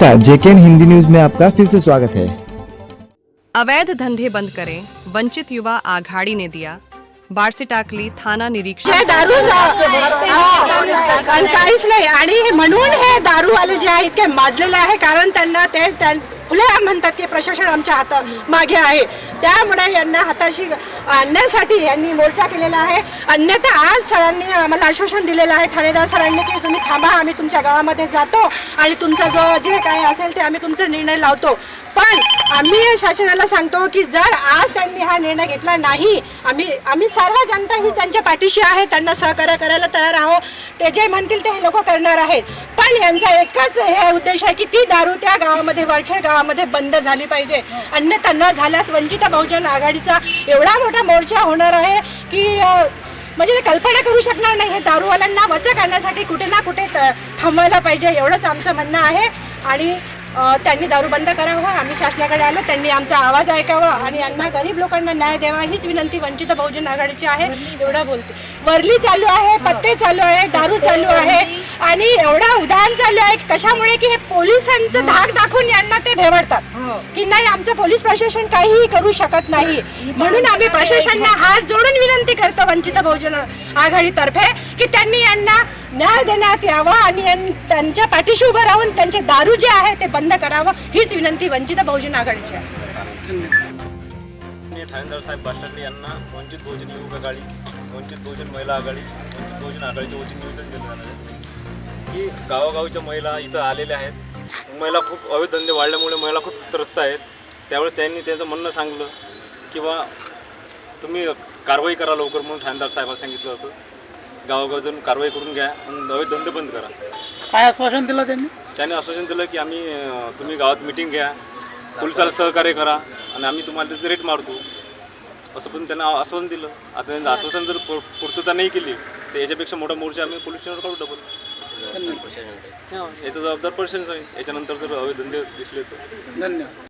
नमस्कार, जेकेएन हिंदी न्यूज में आपका फिर से स्वागत है। अवैध धंधे बंद करें, वंचित युवा आघाड़ी ने दिया बारसे टाकली थाना निरीक्षक। काहीच नाही आणि म्हणून हे दारूवाले जे आहेत ते माजलेले आहे, कारण त्यांना ते खुलेआम म्हणतात की प्रशासन आमच्या हाता मागे आहे, त्यामुळे यांना हाताशी आणण्यासाठी यांनी मोर्चा केलेला आहे। अन्यथा आज सरांनी आम्हाला आश्वासन दिलेलं आहे, ठाणेदार सरांनी, की तुम्ही थांबा, आम्ही तुमच्या गावामध्ये जातो आणि तुमचा जो जे काही असेल ते आम्ही तुमचा निर्णय लावतो। पण आम्ही शासनाला सांगतो की जर आज त्यांनी हा निर्णय घेतला नाही, आम्ही सर्व जनता ही त्यांच्या पाठीशी आहे, त्यांना सहकार्य करायला तयार आहोत, ते जे म्हणतील ते लोक करणार आहेत। पण यांचा एकच हे उद्देश आहे की ती दारू त्या गावामध्ये, वरखेड गावामध्ये बंद झाली पाहिजे, अन्यथा न झाल्यास वंचित बहुजन आघाडीचा एवढा मोठा मोर्चा होणार आहे की म्हणजे ते कल्पना करू शकणार नाही। हे दारूवाल्यांना वचक आणण्यासाठी कुठे ना कुठे थांबवायला पाहिजे, एवढंच आमचं म्हणणं आहे। आणि त्यांनी दारू बंद करावा, आम्ही शासनाकडे आलो, त्यांनी आमचा आवाज ऐकावा आणि यांना गरीब लोकांना न्याय द्यावा, हीच विनंती वंचित बहुजन आघाडीची आहे। एवढं बोलते। वरली चालू आहे, पत्ते चालू आहे, दारू चालू आहे आणि एवढा उदाहरण चालू आहे कशामुळे की हे पोलिसांचं धाक दाखवून यांना ते भेवडतात की नाही, आमचं पोलीस प्रशासन काहीही करू शकत नाही। म्हणून आम्ही प्रशासनाला हात जोडून विनंती करतो वंचित बहुजन आघाडीतर्फे की त्यांनी यांना न्याय देण्यात यावा आणि त्यांच्या पाठीशी उभं राहून त्यांचे दारू जे आहे ते बंद करावं, हीच विनंती वंचित बहुजन आघाडीची आहे। ठाणेदार साहेब बाष्टांडे यांना वंचित बहुजन युवक आघाडी, वंचित बहुजन महिला आघाडी, वंचित बहुजन आघाडीचे वचन निवेदन दिलं जाणार आहे की गावागावच्या महिला इथं आलेल्या आहेत। महिला खूप अवैध धंदे वाढल्यामुळे महिला खूप त्रस्त आहेत। त्यावेळेस त्यांनी त्यांचं म्हणणं सांगलं की बा तुम्ही कारवाई करा लवकर, म्हणून ठाणेदार साहेबांनी सांगितलं असं गावागाव जाऊन कारवाई करून घ्या आणि अवैध धंदे बंद करा। काय आश्वासन दिलं त्यांनी? त्याने आश्वासन दिलं की आम्ही तुम्ही गावात मिटिंग घ्या, पोलिसाला सहकार्य करा आणि आम्ही तुम्हाला त्याचे रेट मारतो, असं पण त्यांना आश्वासन दिलं। आता त्यांचं आश्वासन जर पूर्तता नाही केली तर याच्यापेक्षा मोठा मोर्चा आम्ही पोलीस स्टेशनवर काढू डबल। याचा जबाबदार प्रशासन आहे, याच्यानंतर जर अवैध धंदे दिसले तर। धन्यवाद।